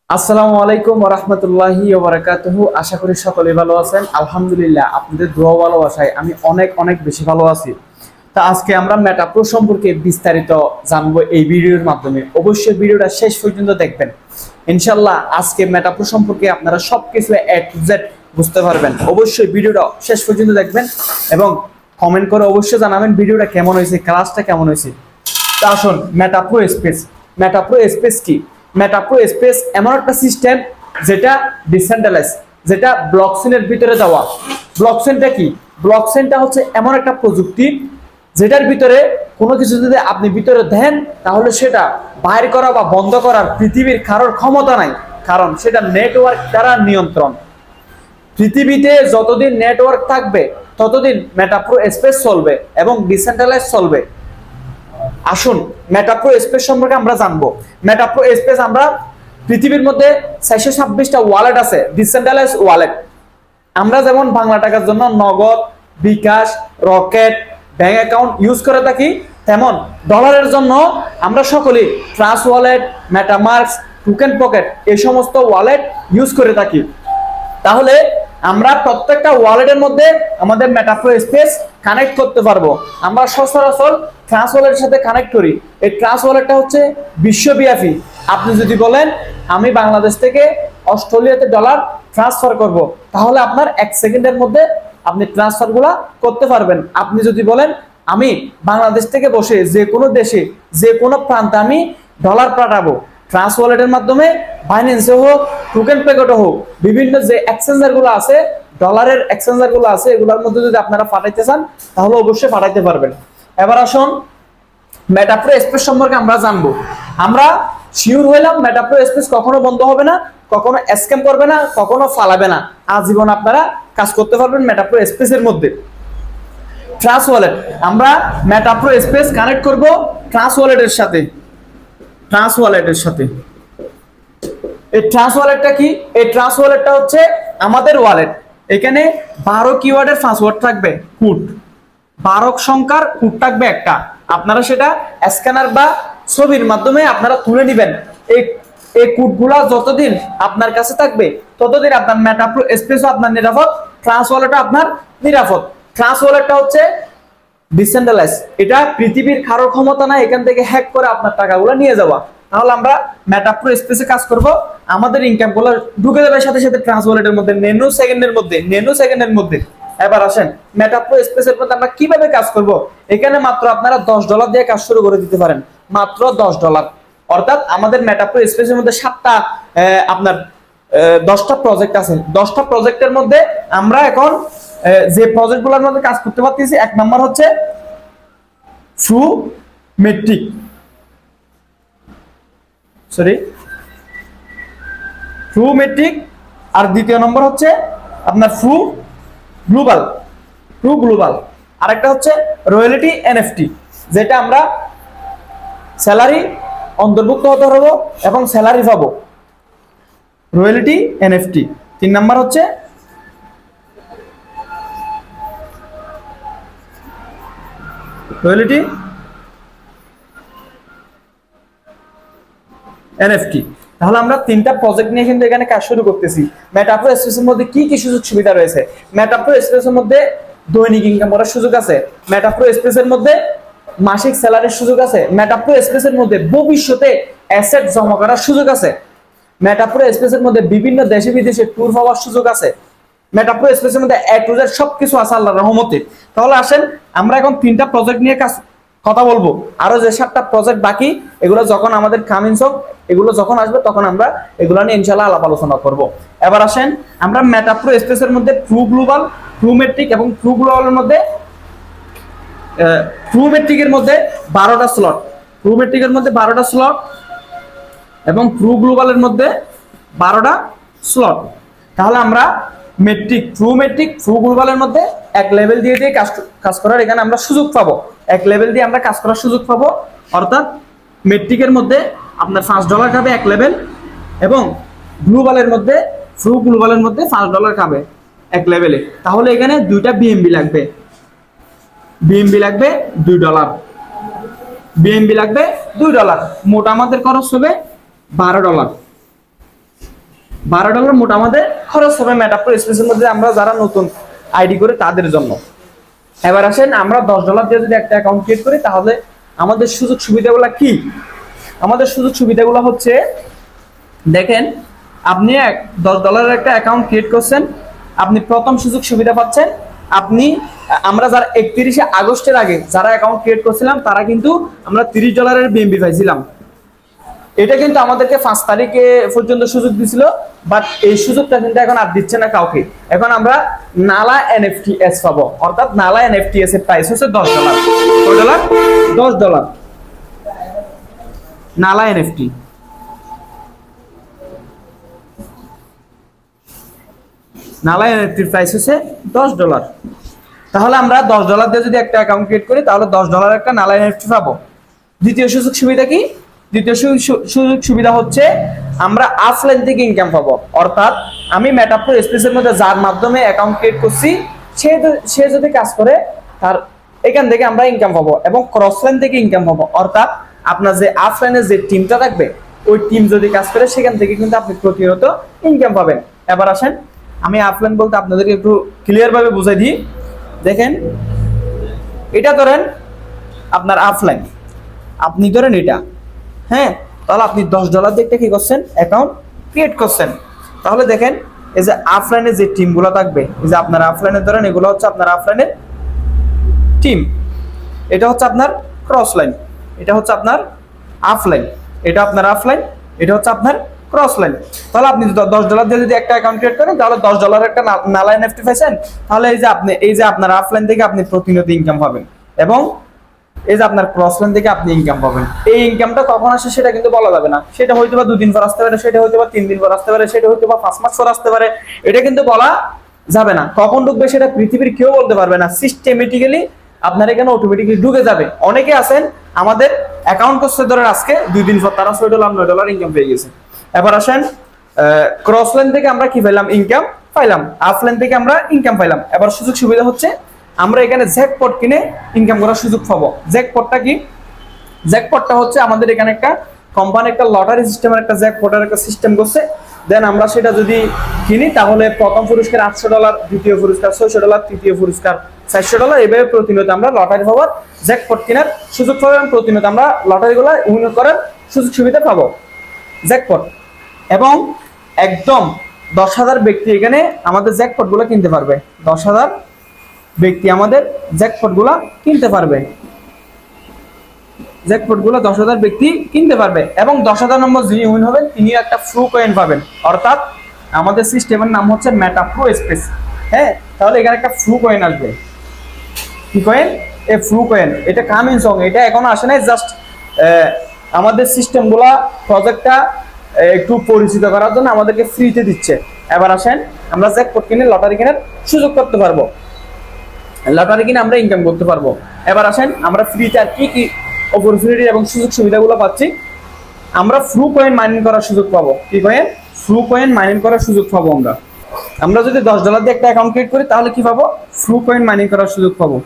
আসসালামু আলাইকুম ওয়া রাহমাতুল্লাহি ওয়া বারাকাতুহু। আশা করি সকলে ভালো আছেন। আলহামদুলিল্লাহ, আপনাদের দোয়া ভালোবাসায় আমি অনেক অনেক বেশি ভালো আছি। তা আজকে আমরা মেটা প্রো সম্পর্কে বিস্তারিত জানবো এই ভিডিওর মাধ্যমে। অবশ্যই ভিডিওটা শেষ পর্যন্ত দেখবেন। ইনশাআল্লাহ আজকে মেটা প্রো সম্পর্কে আপনারা সবকিছু A to Z বুঝতে পারবেন। অবশ্যই ভিডিওটা শেষ পর্যন্ত দেখবেন এবং কমেন্ট করে অবশ্যই জানাবেন ভিডিওটা কেমন হয়েছে, ক্লাসটা কেমন হয়েছে। তা আসুন, মেটা প্রো স্পেস। মেটা প্রো স্পেস কি? মেটা প্রো স্পেস এমন একটা সিস্টেম যেটা ডিসেন্ট্রালাইজ, যেটা ব্লকচেনের ভিতরে দেওয়া। ব্লকচেনটা কি? ব্লকচেনটা হচ্ছে এমন একটা প্রযুক্তি যেটার ভিতরে কোনো কিছু যদি আপনি ভিতরে দেন তাহলে সেটা বাইর করা বা বন্ধ করার পৃথিবীর কারোর ক্ষমতা নাই, কারণ সেটা নেটওয়ার্ক দ্বারা নিয়ন্ত্রণ। পৃথিবীতে যতদিন নেটওয়ার্ক থাকবে ততদিন মেটা প্রো স্পেস চলবে এবং ডিসেন্ট্রালাইজ চলবে। আসুন মেটা প্রো স্পেস সম্পর্কে আমরা জানবো। মেটা প্রো স্পেস, আমরা পৃথিবীর মধ্যে 426টা ওয়ালেট আছে, ডিসেন্ট্রালাইজ ওয়ালেট। আমরা যেমন বাংলা টাকার জন্য নগদ, বিকাশ, রকেট, ব্যাংক অ্যাকাউন্ট ইউজ করে থাকি, তেমন ডলারের জন্য আমরা সকলেই ট্রাস্ট ওয়ালেট, মেটামার্কস, টোকেন পকেট এই সমস্ত ওয়ালেট ইউজ করে থাকি। তাহলে আমরা প্রত্যেকটা ওয়ালেটের মধ্যে আমাদের মেটা প্রো স্পেস কানেক্ট করতে পারবো। আমরা সচরাচর ট্রাস্ট ওয়ালেটের সাথে কানেক্ট করি। এই ট্রাস্ট ওয়ালেটটা হচ্ছে বিশ্বব্যাপী। আপনি যদি বলেন আমি বাংলাদেশ থেকে অস্ট্রেলিয়াতে ডলার ট্রান্সফার করব, তাহলে আপনার 1 সেকেন্ডের মধ্যে আপনি ট্রান্সফারগুলো করতে পারবেন। আপনি যদি বলেন আমি বাংলাদেশ থেকে বসে যে কোনো দেশে যে কোনো প্রান্তে আমি ডলার পাঠাবো, ট্রাস্ট ওয়ালেটের মাধ্যমে, বাইন্যান্সে হোক, টোকেন প্যাকেটে হোক, বিভিন্ন যে এক্সচেঞ্জারগুলো আছে, ডলারের এক্সচেঞ্জারগুলো আছে, এগুলোর মধ্যে যদি আপনারা পাঠাইতে চান তাহলে অবশ্যই পাঠাইতে পারবেন। এবার আসুন মেটা প্রো স্পেস সম্পর্কে আমরা জানবো। আমরা শিওর হইলাম মেটা প্রো স্পেস কখনো বন্ধ হবে না, কখনো স্ক্যাম করবে না, কখনো ফালাবে না। আজীবন আপনারা কাজ করতে পারবেন মেটা প্রো স্পেসের মধ্যে। ট্রাস্ট ওয়ালেট, আমরা মেটা প্রো স্পেস কানেক্ট করব ট্রাস্ট ওয়ালেটের সাথে। ট্রাস্ট ওয়ালেটের সাথে এই ট্রাস্ট ওয়ালেটটা কি? এই ট্রাস্ট ওয়ালেটটা হচ্ছে আমাদের ওয়ালেট। এখানে 12 কিওয়ার্ডের পাসওয়ার্ড থাকবে, কোড 12 সংখ্যার কোড থাকবে একটা। আপনারা সেটা স্ক্যানার বা ছবির মাধ্যমে আপনারা তুলে নেবেন। এই কোডগুলা যতদিন আপনার কাছে থাকবে ততদিন আপনার মেটা প্রো স্পেসও আপনার নিরাপদ, ট্রাস্ট ওয়ালেটও আপনার নিরাপদ। ট্রাস্ট ওয়ালেটটা হচ্ছে ডিসেন্ট্রালাইজ, এটা পৃথিবীর কারোর ক্ষমতা নাই এখান থেকে হ্যাক করে আপনার টাকাগুলো নিয়ে যাওয়া। তাহলে আমরা মেটা প্রো স্পেসে কাজ করব, আমাদের ইনকামগুলো ঢুকে যাবে সাথে সাথে ট্রান্স ওয়ালেটের মধ্যে, নেনো সেকেন্ডের মধ্যে। এবার আসেন মেটা প্রো স্পেসের মধ্যে আমরা কিভাবে কাজ করব। এখানে মাত্র আপনারা $10 দিয়ে কাজ শুরু করে দিতে পারেন, মাত্র $10। অর্থাৎ আমাদের মেটা প্রো স্পেসের মধ্যে 10টা প্রজেক্ট আছে। 10টা প্রজেক্টের মধ্যে আমরা এখন যে প্রজেক্টগুলোর মধ্যে কাজ করতে পারতেছি, 1 নাম্বার হচ্ছে ফ্লু মেট্রিক, আর দ্বিতীয় নম্বর হচ্ছে আপনার ফ্লু গ্লোবাল, আরেকটা হচ্ছে রয়্যালিটি এনএফটি, যেটা আমরা স্যালারি অন্তর্ভুক্ত হতে পারবো এবং স্যালারি পাবো, রয়্যালিটি এনএফটি। 3 নাম্বার হচ্ছে রয়্যালিটি এনএফটি। তাহলে আমরা 3টা প্রজেক্ট নিয়ে কিন্তু এখানে কাজ শুরু করতেছি। মেটা প্রো স্পেসের মধ্যে কি কি সুযোগ সুবিধা রয়েছে? মেটা প্রো স্পেসের মধ্যে দৈনিক ইনকাম করার সুযোগ আছে, মেটা প্রো স্পেসের মধ্যে মাসিক স্যালারির সুযোগ আছে, মেটা প্রো স্পেসের মধ্যে ভবিষ্যতে অ্যাসেট জমা করার সুযোগ আছে, মেটা প্রো স্পেসের মধ্যে বিভিন্ন দেশে বিদেশে ট্যুর হওয়ার সুযোগ আছে। মেটা প্রো স্পেসের মধ্যে A to Z সবকিছু আছে আল্লাহর রহমতে। তাহলে আসেন আমরা এখন 3টা প্রজেক্ট নিয়ে কথা বলবো। আরো যে 7টা প্রজেক্ট বাকি, এগুলো যখন আমাদের কামিংস হোক, এগুলো যখন আসবে তখন আমরা এগুলো নিয়ে ইনশাআল্লাহ আলাপ আলোচনা করব। এবার আসেন আমরা মেটা প্রো স্পেসের মধ্যে ফ্লু গ্লোবাল, ফ্লু মেট্রিক এবং ফ্লু গ্লোবালের মধ্যে ফ্লু মেট্রিকের মধ্যে 12টা স্লট, ফ্লু মেট্রিকের মধ্যে 12টা স্লট এবং ফ্লু গ্লোবালের মধ্যে 12টা স্লট। তাহলে আমরা ফ্লু গ্লোবালের মধ্যে 1 লেভেল দিয়ে কাজ করার এখানে আমরা সুযোগ পাবো। 1 লেভেল দিয়ে আমরা কাজ করার সুযোগ পাবো। অর্থাৎ মেট্রিকের মধ্যে আপনার $5 খাবে 1 লেভেল, এবং ফ্লু গ্লোবালের মধ্যে $5 খাবে 1 লেভেলে। তাহলে এখানে 2টা বিএমবি লাগবে, $2, মোট আমাদের খরচ হবে $12। $12 মোট আমাদের খরচ হবে মেটাপ্রো স্পেসের মধ্যে আমরা যারা নতুন আইডি করে তাদের জন্য। এবার আসেন আমরা $10 দিয়ে যদি একটা অ্যাকাউন্ট ক্রিয়েট করি তাহলে আমাদের সুযোগ সুবিধাগুলো কি? আমাদের সুযোগ সুবিধাগুলো হচ্ছে, দেখেন আপনি $10 একটা অ্যাকাউন্ট ক্রিয়েট করছেন, আপনি প্রথম সুযোগ সুবিধা পাচ্ছেন। আমরা যারা 31 আগস্টের আগে যারা অ্যাকাউন্ট ক্রিয়েট করছিলাম তারা কিন্তু আমরা $30 বিএমবি পাইছিলাম। এটা কিন্তু আমাদেরকে 5 তারিখে পর্যন্ত সুযোগ দিছিল, বাট এই সুযোগটা কিন্তু এখন আর দিচ্ছে না কাউকে। এখন আমরা নালা এনএফটিএস পাবো, অর্থাৎ নালা এনএফটিএস এর প্রাইস হচ্ছে $10। কত ডলার? $10। নালা এনএফটি নালা এনএফটির প্রাইস হচ্ছে $10। তাহলে আমরা $10 দিয়ে যদি একটা অ্যাকাউন্ট ক্রিয়েট করি তাহলে $10 একটা নালা এনএফটি পাবো। দ্বিতীয় সুযোগ সুবিধা কি? দ্বিতীয় সুযোগ সুবিধা হচ্ছে আমরা অফলাইন থেকে ইনকাম পাবো, অর্থাৎ আমি মেটাপ্রো স্পেসের মধ্যে যার মাধ্যমে অ্যাকাউন্ট ক্রিয়েট করছি সে যদি কাজ করে তার এখান থেকে আমরা ইনকাম পাবো, এবং ক্রসলাইন থেকে ইনকাম পাবো, অর্থাৎ আপনার যে অফলাইনে যে টিমটা থাকবে ওই টিম যদি কাজ করে সেখান থেকে কিন্তু আপনি প্রতিনিয়ত ইনকাম পাবেন। এবার আসেন আমি অফলাইন বলতে আপনাদেরকে একটু ক্লিয়ার ভাবে বুঝাই দিই। দেখেন এটা ধরেন আপনার অফলাইন, আপনি ধরেন এটা, হ্যাঁ, তাহলে আপনি $10 দিয়ে একটা কি করছেন অ্যাকাউন্ট ক্রিয়েট করছেন। তাহলে দেখেন এই যে অফলাইনে যে টিমগুলো থাকবে, এই যে আপনার অফলাইনে ধরেন এগুলো হচ্ছে আপনার অফলাইনের টিম, এটা হচ্ছে আপনার ক্রস লাইন, এটা হচ্ছে আপনার অফলাইন, এটা আপনার অফলাইন, এটা হচ্ছে আপনার ক্রস লাইন। তাহলে আপনি $10 দিয়ে যদি একটা অ্যাকাউন্ট ক্রিয়েট করেন তাহলে $10 একটা নালা এনএফটি পাইছেন। তাহলে এই যে আপনার অফলাইন থেকে আপনি প্রতিনিয়ত ইনকাম পাবেন, এবং এই যে আপনার ক্রস লাইন থেকে আপনি ইনকাম পাবেন। এই ইনকামটা কখন আসে সেটা কিন্তু বলা যাবে না, সেটা হয়তো বা 2 দিন পর আসতে পারে, সেটা হয়তো বা 3 দিন পর আসতে পারে, সেটা হয়তো বা 5 মাস পর আসতে পারে, এটা কিন্তু বলা যাবে না। কখন ঢুকবে সেটা পৃথিবীর কেউ বলতে পারবে না, সিস্টেমেটিক্যালি আপনার এখানে অটোমেটিক্যালি ঢুকে যাবে। অনেকে আছেন আমাদের অ্যাকাউন্ট করছে ধরেন আজকে 2 দিন পর তারা $6 $9 ইনকাম পেয়ে গেছে। এবার আসেন ক্রস লাইন থেকে আমরা কি পাইলাম? ইনকাম পাইলাম। অফলাইন থেকে আমরা ইনকাম পাইলাম। এবার সুযোগ সুবিধা হচ্ছে আমরা এখানে জ্যাকপট কিনে ইনকাম করার সুযোগ পাবো। জ্যাকপটটা কি? জ্যাকপটটা হচ্ছে আমাদের এখানে একটা কোম্পানি একটা লটারি সিস্টেমের একটা জ্যাকপটের একটা সিস্টেম করছে। দেন আমরা সেটা যদি কিনি তাহলে প্রথম পুরস্কার $800, দ্বিতীয় পুরস্কার $600, তৃতীয় পুরস্কার $400, এভাবে প্রতিনিয়ত আমরা লটারি পাওয়ার জ্যাকপট কেনার সুযোগ পাবো, এবং প্রতিনিয়ত আমরা লটারিগুলো উইন করার সুযোগ সুবিধা পাবো জ্যাকপট। এবং একদম 10,000 ব্যক্তি এখানে আমাদের জ্যাকপটগুলো কিনতে পারবে। 10,000 ব্যক্তি আমাদের জ্যাকপটগুলো কিনতে পারবে। জ্যাকপটগুলো 10,000 ব্যক্তি কিনতে পারবে, এবং 10,000 নম্বর যিনি উইন হবেন তিনি একটা ফ্লু কয়েন পাবেন। অর্থাৎ আমাদের সিস্টেমের নাম হচ্ছে মেটাপ্রো স্পেস। হ্যাঁ, তাহলে এখানে একটা ফ্লু কয়েন আসবে। কি কয়েন? এই ফ্লু কয়েন। এটা কামিং সং, এটা এখনো আসে নাই, জাস্ট আমাদের সিস্টেমগুলা প্রজেক্টটা একটু পরিচিত করার জন্য আমাদেরকে ফ্রিতে দিচ্ছে। এবার আসেন আমরা জ্যাকপট কিনে লটারি কেনার সুযোগ করতে পারবো, লটারি কিনে আমরা ইনকাম করতে পারবো। এবার আসেন আমরা ফ্রিতে আর কি কি অপরচুনিটি এবং সুযোগ সুবিধাগুলো পাচ্ছি। আমরা ফ্লু কয়েন মাইনিং করার সুযোগ পাবো। কি কয়েন? ফ্লু কয়েন মাইনিং করার সুযোগ পাবো। আমরা যদি $10 দিয়ে একটা অ্যাকাউন্ট ক্রিয়েট করি তাহলে কি পাবো? ফ্লু কয়েন মাইনিং করার সুযোগ পাবো।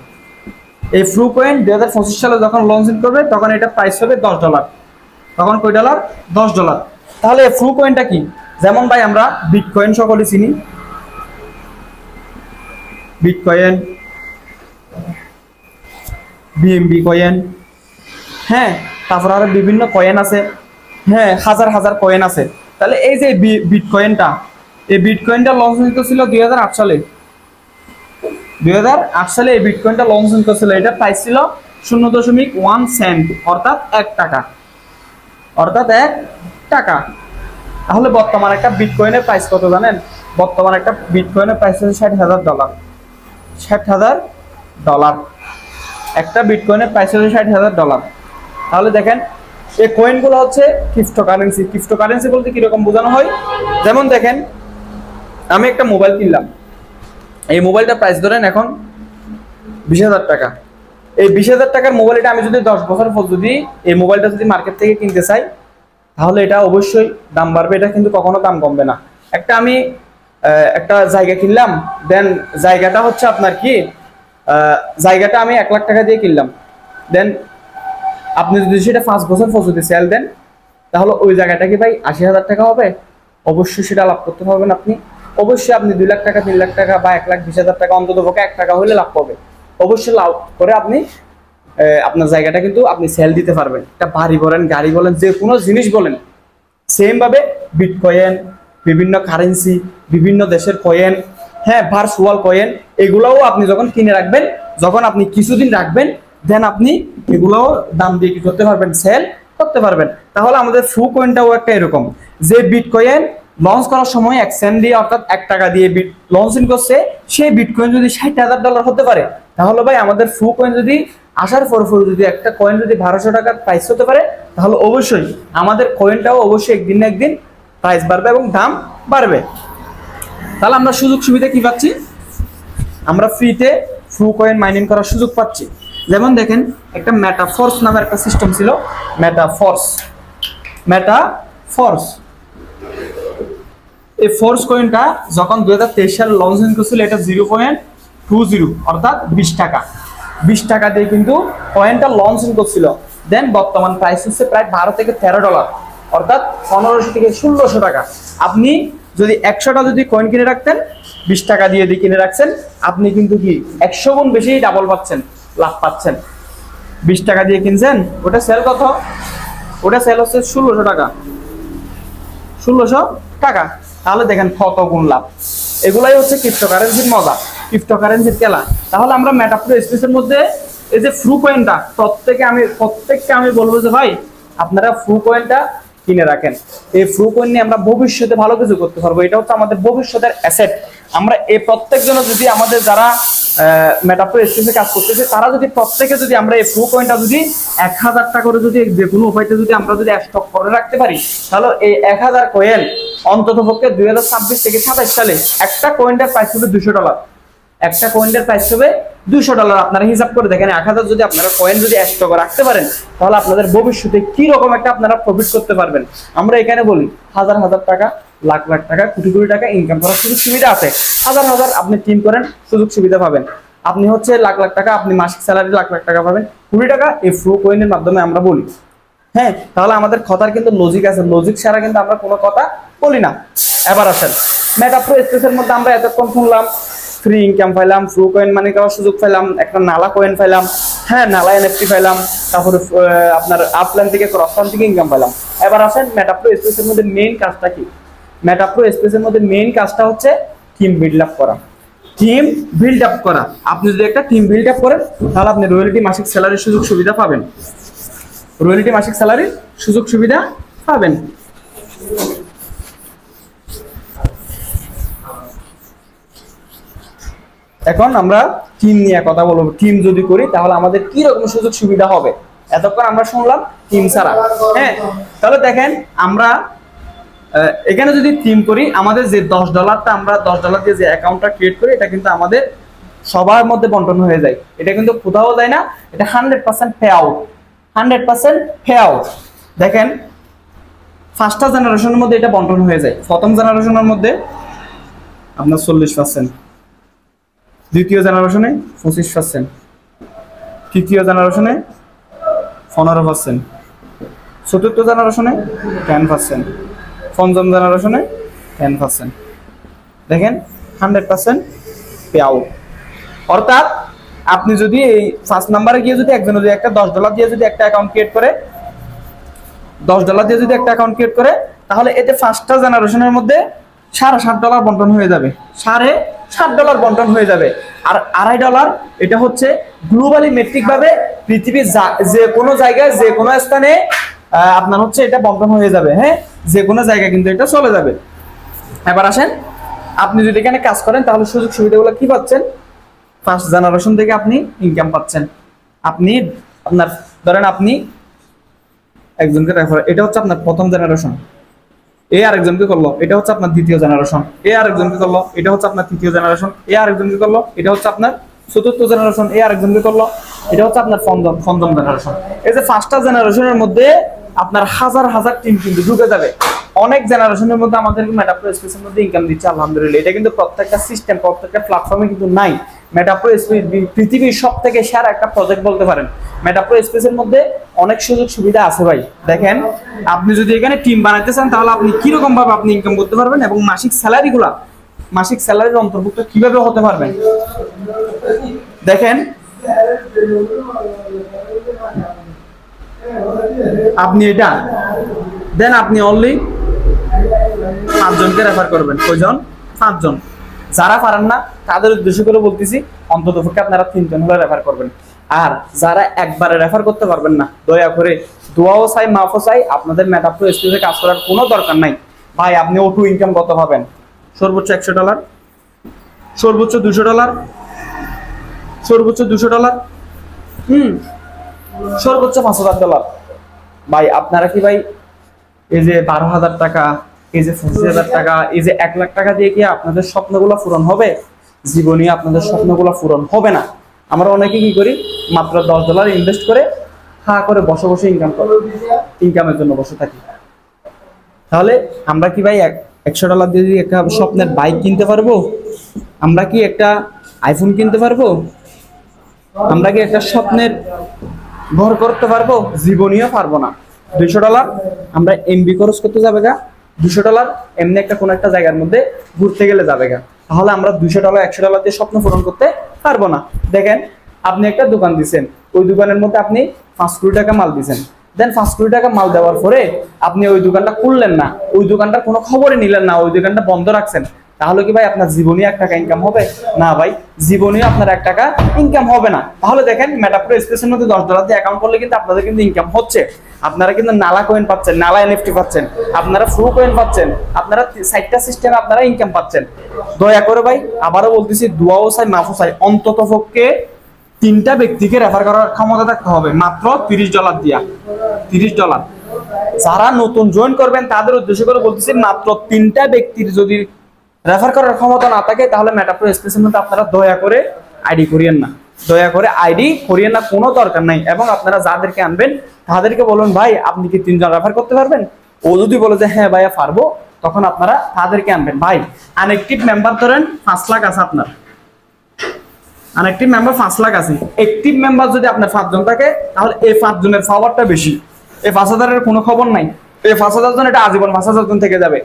এই ফ্লু কয়েন 2025 সালে যখন লঞ্চ করবে তখন এটা প্রাইস হবে $10। তখন কয় ডলার? $10। তাহলে এই ফ্লু কয়েনটা কি? যেমন ভাই আমরা বিটকয়েন সকলে চিনি, বিটকয়েন, বিএমবি কয়েন, হ্যাঁ, তারপর আরো বিভিন্ন কয়েন আছে, হ্যাঁ, হাজার হাজার কয়েন আছে। তাহলে এই যে বিটকয়েনটা, এই বিটকয়েনটা লঞ্চ হয়েছিল 2008 সালে। 2008 সালে এই বিটকয়েনটা লঞ্চ হয়েছিল। এটা প্রাইস ছিল 0.1 সেন্ট, অর্থাৎ 1 টাকা, অর্থাৎ 1 টাকা। তাহলে বর্তমান একটা বিটকয়েনের প্রাইস কত জানেন? বর্তমান একটা বিটকয়েনের প্রাইস হচ্ছে $60,000। $60,000 একটা বিটকয়েনের প্রাইস হচ্ছে $60,000। তাহলে দেখেন এই কয়েনগুলো হচ্ছে ক্রিপ্টোকারেন্সি। ক্রিপ্টোকারেন্সি বলতে কিরকম বোঝানো হয়? যেমন দেখেন আমি একটা মোবাইল কিনলাম, এই মোবাইলটা প্রাইস ধরেন এখন 20,000 টাকা। এই 20,000 টাকার মোবাইলটা আমি যদি 10 বছর পর যদি এই মোবাইলটা যদি মার্কেট থেকে কিনতে চাই তাহলে এটা অবশ্যই দাম বাড়বে, এটা কিন্তু কখনো দাম কমবে না। আমি একটা জায়গা কিনলাম, দেন জায়গাটা হচ্ছে আপনার কি, জায়গাটা আমি 1 লাখ টাকা দিয়ে কিনলাম, দেন আপনি যদি সেটা 5 বছর পর যদি সেল দেন তাহলে ওই জায়গাটা কি ভাই 80,000 টাকা হবে? অবশ্যই সেটা লাভ করতে পারবেন আপনি। অবশ্যই আপনি 2 লাখ টাকা 3 লাখ টাকা বা 1,20,000 টাকা অন্তত পক্ষে 1 টাকা হলে লাভ পাবে। অবশ্যই লাভ করে আপনি আপনার জায়গাটা কিন্তু আপনি সেল দিতে পারবেন। এটা বাড়ি বলেন, গাড়ি বলেন, যে কোনো জিনিস বলেন। সেম ভাবে বিটকয়েন, বিভিন্ন কারেন্সি, বিভিন্ন দেশের কয়েন, হ্যাঁ ভার্চুয়াল কয়েন, এগুলোও আপনি যখন কিনে রাখবেন, যখন আপনি কিছুদিন রাখবেন, দেন আপনি এগুলোও দাম দিয়ে কি করতে পারবেন, সেল করতে পারবেন। তাহলে আমাদের ফ্লু কয়েনটাও একটা এরকম, যে বিটকয়েন লঞ্চ করার সময় 1 সেন্ট দিয়ে অর্থাৎ 1 টাকা দিয়ে লঞ্চিং করছে, সেই বিটকয়েন যদি $60,000 হতে পারে, তাহলে ভাই আমাদের ফ্লু কয়েন যদি আসার পর যদি একটা কয়েন যদি 1200 টাকার প্রাইস হতে পারে, তাহলে অবশ্যই আমাদের কয়েনটাও অবশ্যই একদিন না একদিন প্রাইস বাড়বে এবং দাম বাড়বে। তাহলে আমরা সুযোগ সুবিধা কি পাচ্ছি? আমরা ফ্রিতে ফ্লু কয়েন মাইনিং করার সুযোগ পাচ্ছি। যেমন দেখেন, একটা মেটাফোর্স নামের একটা সিস্টেম ছিল, মেটাফোর্স। এই ফোর্স কয়েনটা যখন 2023 সালে লঞ্চিং করেছিল, এটা 0.20 অর্থাৎ 20 টাকা, 20 টাকা দিয়ে কিন্তু কয়েনটা লঞ্চিং করছিল। দেন বর্তমান প্রাইস হচ্ছে প্রায় $12 থেকে $13, অর্থাৎ 1500 থেকে 1600 টাকা। আপনি যদি 100টা যদি কয়েন কিনে রাখতেন, 20 টাকা দিয়ে কিনে রাখছেন, আপনি কিন্তু কি 100 গুণ বেশি ডাবল পাচ্ছেন, লাভ পাচ্ছেন। 20 টাকা দিয়ে কিনছেন, ওটা সেল কত? ওটা সেল হচ্ছে 1600 টাকা, 1600 টাকা। তাহলে দেখেন কত গুণ লাভ। এগুলাই হচ্ছে ক্রিপ্টোকারেন্সির মজা, ক্রিপ্টোকারেন্সির খেলা। তাহলে আমরা মেটাপ্রো স্পেসের মধ্যে এই যে ফ্লু কয়েনটা, প্রত্যেককে আমি বলবো যে ভাই আপনারা ফ্লু কয়েনটা কিনে রাখেন। এই ফ্লু কয়েন নিয়ে আমরা ভবিষ্যতে ভালো কিছু করতে পারবো। এটা হচ্ছে আমাদের ভবিষ্যতের অ্যাসেট। আমরা এই প্রত্যেকজন যদি আমাদের যারা মেটাপ্রো স্পেসে কাজ করতেছে, তারা যদি প্রত্যেকে যদি আমরা এই ফ্লু কয়েনটা যদি 1000 টাকা করে যদি যে কোনো উপায়তে যদি আমরা যদি স্টক করে রাখতে পারি, তাহলে এই 1000 কয়েন অন্তত পক্ষে 2026 থেকে 27 সালে একটা কয়েনটার প্রাইস হবে $200। একটা কয়েনের প্রাইস হবে $200। আপনারা হিসাব করে দেখেন, 1000 যদি আপনারা কয়েন যদি স্টক রাখতে পারেন, তাহলে আপনাদের ভবিষ্যতে কি রকম একটা আপনারা প্রফিট করতে পারবেন। আমরা এখানে বলি হাজার হাজার টাকা, লাখ লাখ টাকা, কোটি কোটি টাকা ইনকাম করার সুযোগ সুবিধা আছে। হাজার হাজার আপনি টিম করেন, সুযোগ সুবিধা পাবেন। আপনি হচ্ছে লাখ লাখ টাকা, আপনি মাসিক স্যালারি লাখ লাখ টাকা পাবেন, কোটি টাকা এই ফ্লু কয়েনের মাধ্যমে আমরা বলি। হ্যাঁ, তাহলে আমাদের কথার কিন্তু লজিক আছে, লজিক ছাড়া কিন্তু আমরা কোনো কথা বলি না। এবার আসেন, মেটাপ্রো স্পেসের মধ্যে আমরা এতক্ষণ শুনলাম ফ্রি ইনকাম পাইলাম, ফ্লু কয়েন মানি করার সুযোগ পাইলাম, একটা নালা কয়েন পাইলাম, হ্যাঁ নালা এনএফটি পাইলাম, তারপরে আপনার আপলাইন থেকে ক্রসলাইন থেকে ইনকাম পাইলাম। এবার আসেন মেটাপ্রো স্পেসের মধ্যে মেইন কাজটা কি? মেটাপ্রো স্পেসের মধ্যে মেইন কাজটা হচ্ছে টিম বিল্ড আপ করা। টিম বিল্ড আপ করা। আপনি যদি একটা টিম বিল্ড আপ করেন, তাহলে আপনি রয়্যালটি মাসিক স্যালারির সুযোগ সুবিধা পাবেন, রয়্যালটি মাসিক স্যালারির সুযোগ সুবিধা পাবেন। এখন আমরা টিম নিয়ে কথা বলবো। টিম যদি করি তাহলে আমাদের কি রকম সুযোগ সুবিধা হবে। এতক্ষণ আমরা শুনলাম টিম ছাড়া। হ্যাঁ, তাহলে দেখেন আমরা এখানে যদি টিম করি, আমাদের যে $10টা আমরা $10 দিয়ে যে অ্যাকাউন্টটা ক্রিয়েট করি, এটা কিন্তু আমাদের সবার মধ্যে বন্টন হয়ে যায়। এটা কিন্তু কোথাও যায় না, এটা 100% পে আউট, 100% পে আউট। দেখেন ফার্স্ট জেনারেশনের মধ্যে এটা বন্টন হয়ে যায়। প্রথম জেনারেশনের মধ্যে আপনার 40%, দ্বিতীয় জেনারেশনে 25%, তৃতীয় জেনারেশনে 15%, চতুর্থ জেনারেশনে 10%, পঞ্চম জেনারেশনে 10%। দেখেন 100% পে আউট। অর্থাৎ আপনি যদি এই ফার্স্ট নাম্বারে গিয়ে যদি একজন যদি একটা $10 দিয়ে যদি একটা অ্যাকাউন্ট ক্রিয়েট করে, $10 দিয়ে যদি একটা অ্যাকাউন্ট ক্রিয়েট করে, তাহলে এতে ফার্স্ট জেনারেশনের মধ্যে $7.5 বন্টন হয়ে যাবে, $7.5 বন্টন হয়ে যাবে। আর $2.5 এটা হচ্ছে গ্লোবালি মেট্রিক ভাবে পৃথিবীর যে কোনো জায়গায় যে কোনো স্থানে আপনার হচ্ছে এটা বন্টন হয়ে যাবে। হ্যাঁ, যে কোনো জায়গায় কিন্তু এটা চলে যাবে। এবার আসেন, আপনি যদি এখানে কাজ করেন তাহলে সুযোগ সুবিধাগুলো কি পাচ্ছেন? ফার্স্ট জেনারেশন থেকে আপনি ইনকাম পাচ্ছেন। আপনি আপনার ধরেন আপনি একজনকে রেফার, এটা হচ্ছে আপনার প্রথম জেনারেশন, এ আরেকজনকে করলো, এটা হচ্ছে আপনার দ্বিতীয় জেনারেশন, এ আরেকজনকে করলো, এটা হচ্ছে আপনার তৃতীয় জেনারেশন, এ আরেকজনকে করলো, এটা হচ্ছে আপনার চতুর্থ জেনারেশন, এ আরেকজনকে করলো, এটা হচ্ছে আপনার পঞ্চম জেনারেশন। এই যে ফার্স্ট জেনারেশনের মধ্যে আপনার হাজার হাজার টিম কিন্তু ঢুকে যাবে, অনেক জেনারেশনের মধ্যে আমাদেরকে মেটাপ্রো স্পেসের মধ্যে ইনকাম দিচ্ছে আলহামদুলিল্লাহ। এটা কিন্তু প্রত্যেকটা সিস্টেম, প্রত্যেকটা প্ল্যাটফর্মে কিন্তু নাই। মেটাপ্রো স্পেস পৃথিবীর সবথেকে সেরা একটা প্রজেক্ট বলতে পারেন। মেটাপ্রো স্পেসের মধ্যে অনেক সুযোগ সুবিধা আছে ভাই। দেখেন, আপনি যদি এখানে টিম বানাইতে চান তাহলে আপনি কিরকম ভাবে আপনি ইনকাম করতে পারবেন এবং মাসিক স্যালারির অন্তর্ভুক্ত কিভাবে হতে পারবেন। দেখেন, আপনি এটা দেন, আপনি অনলি 5 জনকে রেফার করবেন। কয়জন? 5 জন। যারা পারেন না তাদের উদ্দেশ্য করে বলতেছি, অন্ততপক্ষে আপনারা 3 জন হলে রেফার করবেন। আর যারা একবারে রেফার করতে পারবেন না, দয়া করে দোয়াও চাই, মাফও চাই, আপনাদের মেটাপ্রো স্পেসে কাজ করার কোনো দরকার নাই ভাই। আপনি অটো ইনকাম কত পাবেন? সর্বোচ্চ $100, সর্বোচ্চ $200, সর্বোচ্চ $200, সর্বোচ্চ $5000 ভাই। আপনারা কি ভাই এই যে 12,000 টাকা, এই যে 25,000 টাকা, এই যে 1 লাখ টাকা দিয়ে কি আপনাদের স্বপ্নগুলো পূরণ হবে? জীবনে আপনাদের স্বপ্নগুলো পূরণ হবে না। আমরা অনেকে কি করি, মাত্র $10 ইনভেস্ট করে হা করে বসে বসে ইনকামের জন্য বসে থাকি। তাহলে আমরা কি ভাই $100 দিয়ে একটা স্বপ্নের বাইক কিনতে পারবো? আমরা কি একটা আইফোন কিনতে পারবো? আমরা কি একটা স্বপ্নের ঘর করতে পারবো? জীবনীয় পারবো না। $200 আমরা এমবি খরচ করতে যাবে গা, $200 এমনি একটা কোনো একটা জায়গার মধ্যে ঘুরতে গেলে যাবে গা। তাহলে আমরা $200 $100 দিয়ে স্বপ্ন পূরণ করতে পারবো না। দেখেন, আপনি একটা দোকান দিচ্ছেন, ওই দোকানের মধ্যে আপনি 5 কোটি টাকা মাল দিচ্ছেন, দেন 5 কোটি টাকা মাল দেওয়ার পরে আপনি ওই দোকানটা খুললেন না, ওই দোকানটার কোনো খবরই নিলেন না, ওই দোকানটা বন্ধ রাখছেন। তাহলে কি ভাই আপনার জীবনে 1 টাকা ইনকাম হবে? না ভাই, জীবনে আপনার 1 টাকা ইনকাম হবে না। তাহলে দেখেন, মেটাপ্রো স্পেসের মধ্যে $10 দিয়ে অ্যাকাউন্ট করলে কিন্তু আপনাদের কিন্তু ইনকাম হচ্ছে। আপনারা কিন্তু নালা কয়েন পাচ্ছেন, নালা এনএফটি পাচ্ছেন, আপনারা ফ্রু কয়েন পাচ্ছেন, আপনারা 60টা সিস্টেমে আপনারা ইনকাম পাচ্ছেন। দয়া করে ভাই, আবারও বলতেছি, দোয়াও চাই, মাফও চাই, অন্তত পক্ষে 3টা ব্যক্তিকে রেফার করার ক্ষমতা থাকতে হবে, মাত্র $30 দিয়া। $30। যারা নতুন জয়েন করবেন তাদের উদ্দেশ্য করে বলতেছি, মাত্র 3টা ব্যক্তির যদি রেফার করার ক্ষমতা না থাকে তাহলে মেটাপ্রো স্পেসের মধ্যে আপনারা দয়া করে আইডি করিয়েন না, দয়া করে আইডি করিয়েন না, কোনো দরকার নাই। এবং আপনারা যাদেরকে আনবেন তাদেরকে বলুন, ভাই আপনি কি 3 জন রেফার করতে পারবেন? ও যদি বলে যে হ্যাঁ ভাইয়া পারবো, তখন আপনারা তাদেরকে আনবেন। ভাই আনএক্টিভ মেম্বার ধরেন 5 লাখ আছে আপনার, আনএক্টিভ মেম্বার 5 লাখ আছে। অ্যাক্টিভ মেম্বার যদি আপনার 5 জন থাকে তাহলে এই 5 জনের পাওয়ারটা বেশি। এই 5,000 এর কোনো খবর নাই, এই 5,000 জন এটা আজীবন 5,000 জন থেকে যাবে।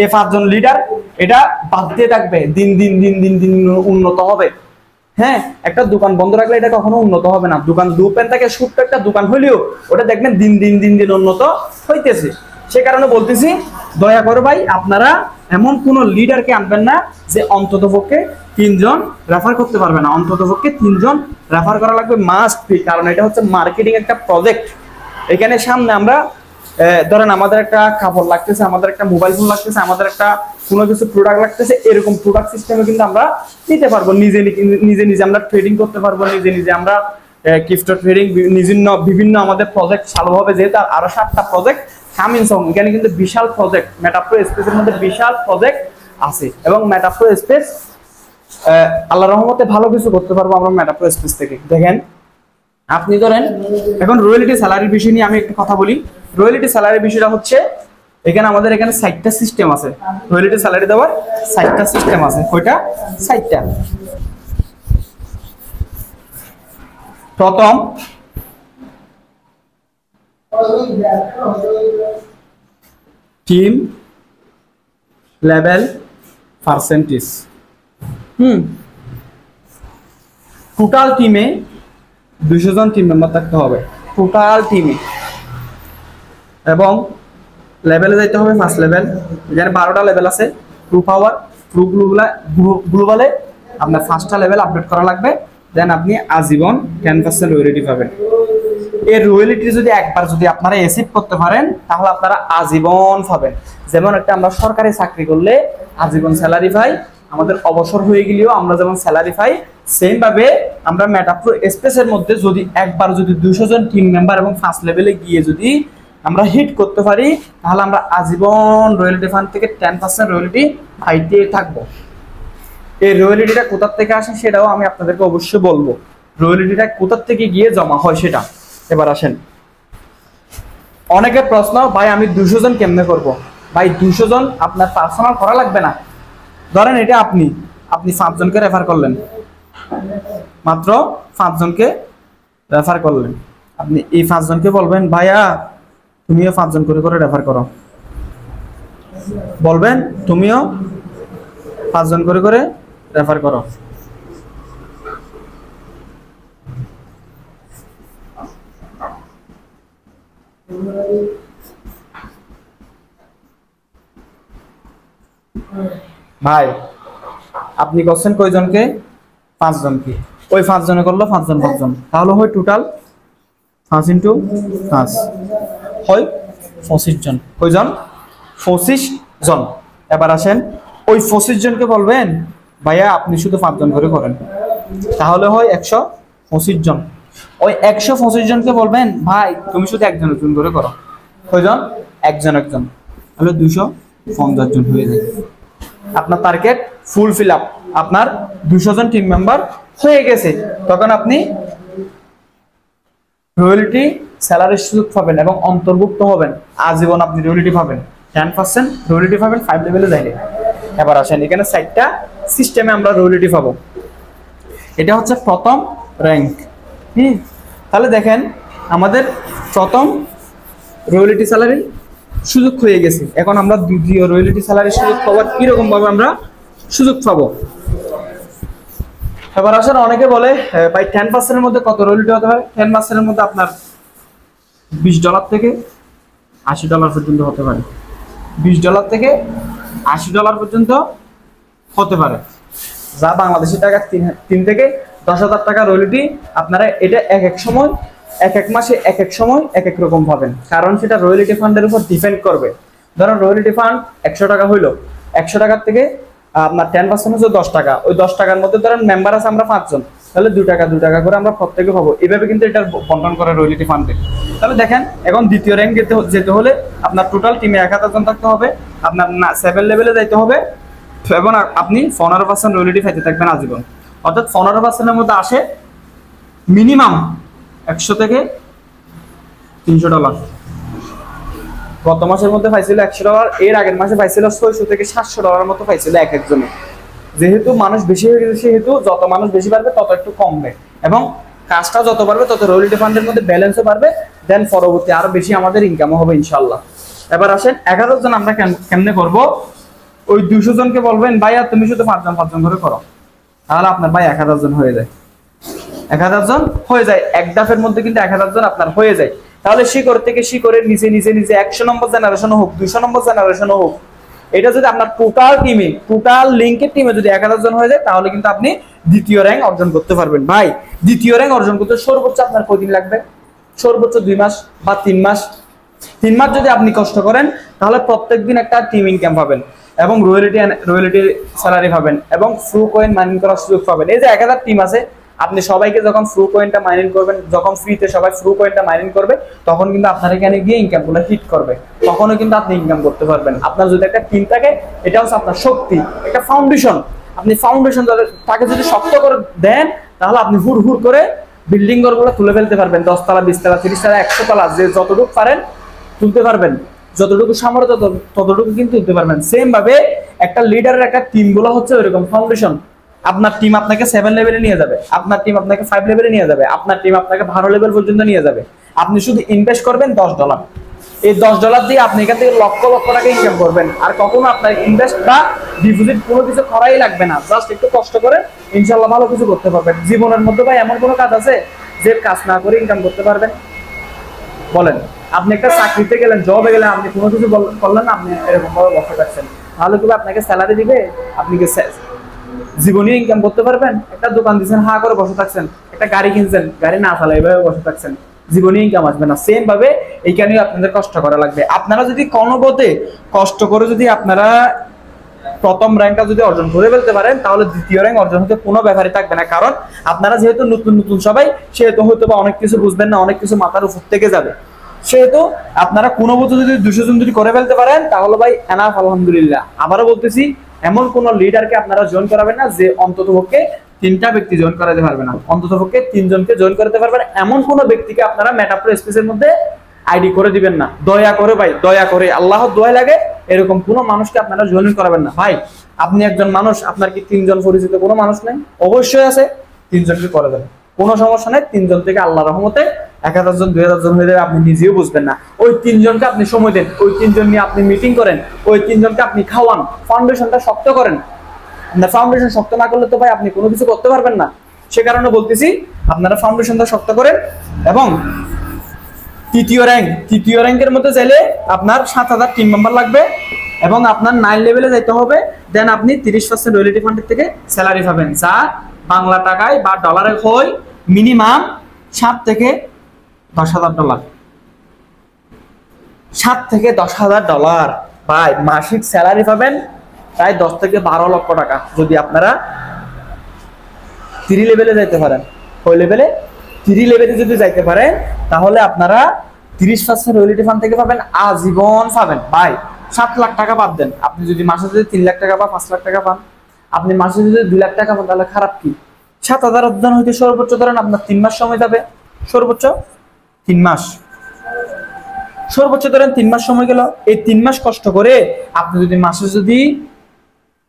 এই 5 জন লিডার এটা বাড়তে থাকবে, দিন দিন দিন দিন দিন উন্নত হবে। হ্যাঁ, একটা দোকান বন্ধ রাখলে এটা কখনো উন্নত হবে না। দোকান দুপেন থেকে ছোট্ট একটা দোকান হইলেও ওটা দেখবেন দিন দিন দিন দিন উন্নত হইতেছে। সে কারণে বলতেছি, দয়া করে ভাই আপনারা এমন কোন লিডারকে আনবেন না যে অন্তত পক্ষে 3 জন রেফার করতে পারবে না। অন্তত পক্ষে 3 জন রেফার করা লাগবে, মাস্ট বি। কারণ এটা হচ্ছে মার্কেটিং একটা প্রজেক্ট। এখানে সামনে আমরা ধরেন আমাদের একটা কাপড় লাগতেছে, আমাদের একটা মোবাইল ফোন লাগতেছে, আমাদের একটা কোনো কিছু প্রোডাক্ট লাগতেছে, এরকম প্রোডাক্ট সিস্টেমে কিন্তু আমরা নিতে পারবো। নিজে নিজে আমরা ট্রেডিং করতে পারবো, নিজে নিজে আমরা ক্রিপ্টো ট্রেডিং, বিভিন্ন আমাদের প্রজেক্ট চালু হবে। যেহেতু আরো 7টা প্রজেক্ট কামিং সং, এখানে কিন্তু বিশাল প্রজেক্ট, মেটাপ্রো স্পেসের মধ্যে বিশাল প্রজেক্ট আছে। এবং মেটাপ্রো স্পেস আল্লাহর রহমতে ভালো কিছু করতে পারবো আমরা মেটাপ্রো স্পেস থেকে। দেখেন, আপনি ধরেন এখন রয়্যালিটি স্যালারির বিষয় নিয়ে আমি একটা কথা বলি। রয়্যালিটি স্যালারির বিষয়টা হচ্ছে, এখানে আমাদের এখানে 60টা সিস্টেম আছে। রয়্যালিটি স্যালারি দেওয়ার 60টা সিস্টেম আছে। কয়টা? 60টা। প্রথম টিম লেভেল পার্সেন্টেজ। টোটাল টিমে 200 জন টিম মেম্বার থাকতে হবে, টোটাল টিমে। এবং লেভেলে যাইতে হবে 1st লেভেল। এখানে 12টা লেভেল আছে। ট্রু পাওয়ার, ট্রু গ্লোবালে আপনার 1sta লেভেল আপডেট করা লাগবে। দেন আপনি আজীবন 10% রয়্যালিটি পাবেন। এই রয়্যালিটি যদি একবার যদি আপনারা অ্যাচিভ করতে পারেন তাহলে আপনারা আজীবন পাবেন। যেমন একটা আমরা সরকারি চাকরি করলে আজীবন স্যালারি পাই, আমাদের অবসর হয়ে গেলেও আমরা যেমন স্যালারি পাই, সেম ভাবে আমরা মেটাপ্রো স্পেসের মধ্যে যদি একবার যদি 200 জন টিম মেম্বার এবং 1st লেভেলে গিয়ে যদি আমরা হিট করতে পারি তাহলে আমরা আজীবন রয়্যালিটি ফান্ড থেকে 10% রয়্যালিটি পাইতে থাকবো। এই রয়্যালিটিটা কোথা থেকে আসে সেটাও আমি আপনাদেরকে অবশ্যই বলবো। রয়্যালিটিটা কোথা থেকে গিয়ে জমা হয় সেটা। এবার আসেন, অনেকের প্রশ্ন, ভাই আমি 200 জন কেমনে করব? ভাই 200 জন আপনার পার্সোনাল করা লাগবে না। ধরেন এটা আপনি 5 জনকে রেফার করলেন, মাত্র 5 জনকে রেফার করলেন। আপনি এই 5 জনকে বলবেন ভাইয়া তুমিও 5 জন করে রেফার করো, বলবেন তুমিও 5 জন করে রেফার করো। ভাই আপনি করছেন কয়জনকে? 5 জনকে। ওই 5 জনে করলো 5 জন 5 জন, তাহলে হয় টোটাল 5 ইন্টু 5 হয় 25 জন। কয়জন? 25 জন। এবার আসেন ওই 25 জনকে বলবেন ভাইয়া আপনি শুধু 5 জন করে করেন, তাহলে হয় 125 জন। ওই 125 জনকে বলবেন ভাই তুমি শুধু একজন একজন করে করো, কয়জন? একজন একজন, তাহলে 250 জন হয়ে যায়। আপনার টার্গেট ফুলফিল আপ, আপনার 200 জন টিম মেম্বার হয়ে গেছে। তখন আপনি রয়্যালটি স্যালারির সুযোগ পাবেন এবং অন্তর্ভুক্ত হবেন। আজীবন আপনি রয়্যালটি পাবেন, 10% রয়্যালটি পাবেন 5 লেভেলে যাইলে। এবার আসেন এখানে 4টা সিস্টেমে আমরা রয়্যালটি পাবো। এটা হচ্ছে প্রথম র্যাঙ্ক। তাহলে দেখেন আমাদের প্রথম রয়্যালটি স্যালারি সুযোগ হয়ে গেছে। এখন আমরা দ্বিতীয় রয়্যালটি স্যালারি সুযোগ পাওয়ার কিরকম ভাবে আমরা সুযোগ পাবো। এবার আসেন অনেকে বলে ভাই 10% এর মধ্যে কত রয়্যালটি হতে পারে? 10% এর মধ্যে আপনার $20 থেকে $80 পর্যন্ত হতে পারে। $20 থেকে $80 পর্যন্ত হতে পারে, যা বাংলাদেশি টাকা 3 থেকে 10,000 টাকা রয়্যালটি। আপনারা এটা এক এক সময় এক এক মাসে এক এক সময় এক এক রকম পাবেন, কারণ সেটা রয়্যালটি ফান্ডের উপর ডিপেন্ড করবে। ধরেন রয়্যালটি ফান্ড 100 টাকা হইলো, 100 টাকার থেকে আপনার 10% হচ্ছে 10 টাকা। ওই 10 টাকার মধ্যে ধরেন মেম্বার আছে আমরা 5 জন, তাহলে 2 টাকা 2 টাকা করে আমরা প্রত্যেকে পাবো। এইভাবে কিন্তু এটা বন্টন করে রয়্যালটি ফান্ডে। তাহলে দেখেন এখন দ্বিতীয় র্যাঙ্ক যেতে হলে আপনার টোটাল টিমে 1000 জন থাকতে হবে, আপনার 7 লেভেলে যাইতে হবে এবং আপনি 15% রয়্যালটি পাইতে থাকবেন আজীবন। অর্থাৎ 15%-এর মধ্যে আসে মিনিমাম 100 থেকে $300। গত মাসের মধ্যে পাইছিল $100, এর আগের মাসে পাইছিল $600 থেকে $700 মতো পাইছিল এক একজনে। যেহেতু মানুষ বেশি হয়ে গেছে সেহেতু যত মানুষ বেশি পারবে তত একটু কমবে, এবং কাজটা যত বাড়বে তত রয়্যালটি ফান্ডের মধ্যে ব্যালেন্সও বাড়বে, দেন পরবর্তী আরো বেশি আমাদের ইনকামও হবে ইনশাআল্লাহ। এবার আসেন 11 জন আমরা কেমনে করব? ওই 200 জনকে বলবেন ভাইয়া তুমি শুধু 5 জন করে করো, তাহলে আপনার ভাই 1000 জন হয়ে যায়। 1000 জন হয়ে যায় এক দাফের মধ্যে, কিন্তু 1000 জন আপনার হয়ে যায়। তাহলে শিকড় থেকে শিকড়ের নিচে নিচে নিচে 100 নম্বর জেনারেশন হোক, 200 নম্বর জেনারেশন হোক, এটা যদি আপনার টোটাল টিমে টোটাল লিঙ্কের টিমে যদি 1000 জন হয়ে যায় তাহলে কিন্তু আপনি দ্বিতীয় র্যাঙ্ক অর্জন করতে পারবেন। ভাই দ্বিতীয় র্যাঙ্ক অর্জন করতে সর্বোচ্চ আপনার কয়দিন লাগবে? সর্বোচ্চ 2 মাস বা 3 মাস। 3 মাস যদি আপনি কষ্ট করেন তাহলে প্রত্যেকদিন একটা টিম ইনকাম পাবেন এবং রয়্যালটি স্যালারি পাবেন এবং ফ্রু কয়েন মাইনিং করার সুযোগ পাবেন। এই যে 1000 টিম আছে, আপনি সবাইকে যখন ফ্রু কয়েনটা মাইনিং করবেন, যখন ফ্রিতে সবাই ফ্রু কয়েনটা মাইনিং করবে, তখন কিন্তু আপনার এখানে গিয়ে ইনকামগুলো হিট করবে, তখনও কিন্তু আপনি ইনকাম করতে পারবেন। আপনার যদি একটা টিম থাকে, এটা হচ্ছে আপনার শক্তি, একটা ফাউন্ডেশন। আপনি ফাউন্ডেশন তাকে যদি শক্ত করে দেন তাহলে আপনি হুড় হুড় করে বিল্ডিং ঘরগুলো তুলে ফেলতে পারবেন। 10 তলা 20 তলা 30 তলা 100 তলা, যে যতটুকু পারেন তুলতে পারবেন, যতটুকু সামর্থ্য ততটুকু কিন্তু তুলতে পারবেন। সেম ভাবে একটা লিডারের একটা টিম গুলো হচ্ছে ওইরকম ফাউন্ডেশন। আপনার টিম আপনাকে 7 লেভেলে নিয়ে যাবে, আপনার টিম আপনাকে 5 লেভেলে নিয়ে যাবে, আপনার টিম আপনাকে 12 লেভেল পর্যন্ত নিয়ে যাবে। আপনি শুধু ইনভেস্ট করবেন $10, এই $10 দিয়ে আপনি এখান থেকে লক্ষ লক্ষ টাকা ইনকাম করবেন। আর কখনো আপনার ইনভেস্ট বা ডিপোজিট কোনো কিছু করাই লাগবে না, জাস্ট একটু কষ্ট করে ইনশাআল্লাহ ভালো কিছু করতে পারবেন। জীবনের মধ্যে ভাই এমন কোনো কাজ আছে যে কাজ না করে ইনকাম করতে পারবেন? বলেন। আপনি একটা চাকরিতে গেলেন, জবে গেলেন, আপনি কোনো কিছু করলেন না, আপনি এরকম ভাবে বসে থাকছেন, তাহলে কি আপনাকে স্যালারি দিবে? আপনি কি জীবনে ইনকাম করতে পারবেন? একটা দোকান দিচ্ছেন, হা করে বসে থাকছেন, একটা গাড়ি কিনছেন, গাড়ি না চালা এইভাবে বসে থাকছেন, জীবনে ইনকাম আসবে না। সেম ভাবে এইখানেও আপনাদের কষ্ট করা লাগবে। আপনারা যদি কোনো পথে কষ্ট করে যদি আপনারা প্রথম র্যাঙ্কটা যদি অর্জন করে ফেলতে পারেন তাহলে দ্বিতীয় র্যাঙ্ক অর্জন হতে কোনো ব্যাপারই থাকবে না। কারণ আপনারা যেহেতু নতুন নতুন সবাই, সেহেতু হয়তো বা অনেক কিছু বুঝবেন না, অনেক কিছু মাথার উপর থেকে যাবে। সেহেতু আপনারা কোনো বছর যদি 200 জন যদি করে ফেলতে পারেন তাহলে ভাই এনাফ, আলহামদুলিল্লাহ। আবারও বলতেছি, এমন কোন লিডারকে আপনারা জয়েন করাবেন না যে অন্ততপক্ষে 3টা ব্যক্তি জয়েন করাতে পারবে না, অন্ততপক্ষে 3 জনকে জয়েন করাতে পারবেন এমন কোন ব্যক্তিকে আপনারা মেটাপ্রো স্পেসের মধ্যে আইডি করে দিবেন না, দয়া করে ভাই, দয়া করে, আল্লাহ দোয়া লাগে এরকম কোনো মানুষকে আপনারা জয়েন করাবেন না ভাই। আপনি একজন মানুষ, আপনার কি 3 জন পরিচিত কোনো মানুষ নেই? অবশ্যই আছে, 3 জনকে করে দেবেন, কোনো সমস্যা নেই। 3 জন থেকে আল্লাহর রহমতে 1000 জন 2000 জন হয়ে যাবে, আপনি নিজেও বুঝবেন না। ওই 3 জনকে আপনি সময় দেন, ওই 3 জন নিয়ে আপনি মিটিং করেন, ওই 3 জনকে আপনি খাওয়ান, ফাউন্ডেশনটা শক্ত করেন। ফাউন্ডেশন শক্ত না করলে তো ভাই আপনি কোনো কিছু করতে পারবেন না। সে কারণে বলতেছি আপনারা ফাউন্ডেশনটা শক্ত করেন। এবং তৃতীয় র্যাঙ্কের মধ্যে চাইলে আপনার 7000 টিম মেম্বার লাগবে এবং আপনার 9 লেভেলে যাইতে হবে। দেন আপনি 30% রয়্যালটি ফান্ডের থেকে স্যালারি পাবেন, যা বাংলা টাকায় বা ডলারে হয় মিনিমাম 7 থেকে 10,000 ডলার। 7 থেকে 10,000 ডলার ভাই মাসিক স্যালারি পাবেন, প্রায় 10 থেকে 12 লক্ষ টাকা। যদি আপনারা 3 লেভেলে যাইতে পারেন, ওই লেভেলে 3 লেভেলে যদি যাইতে পারেন, তাহলে আপনারা 30% রয়্যালটি ফান্ড থেকে পাবেন, আজীবন পাবেন ভাই। 7 লাখ টাকা বাদ দেন, আপনি যদি মাসে যদি 3 লাখ টাকা বা 5 লাখ টাকা পান, আপনি মাসে যদি 2 লাখ টাকা পান, তাহলে খারাপ কি? 7,000 অর্জন হইতে সর্বোচ্চ ধরেন আপনার 3 মাস সময় যাবে, সর্বোচ্চ 3 মাস, সর্বোচ্চ ধরেন 3 মাস সময় গেল। এই 3 মাস কষ্ট করে আপনি যদি মাসে যদি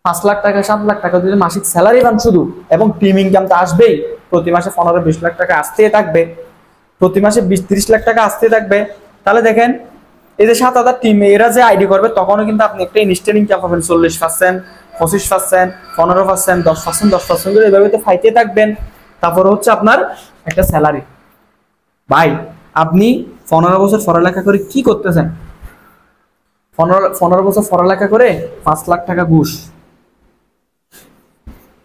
5 লাখ টাকা 7 লাখ টাকা যদি মাসিক স্যালারি পান শুধু, এবং টিম ইনকাম তো আসবেই, প্রতি মাসে 15-20 লাখ টাকা আসতেই থাকবে, প্রতি মাসে 20-30 লাখ টাকা আসতেই থাকবে। তাহলে দেখেন এই যে 7,000 টিম এরা যে আইডি করবে, তখনও কিন্তু আপনি একটা ইনস্ট্যান্ট ইনকাম পাবেন 40%, 25%, 15%, 10%, 10% করে এভাবে তো ফাইতে থাকবেন। তারপর হচ্ছে আপনার একটা স্যালারি। ভাই আপনি 15 বছর পড়ালেখা করে কি করতেছেন? 15 বছর পড়ালেখা করে 5 লাখ টাকা ঘুষ,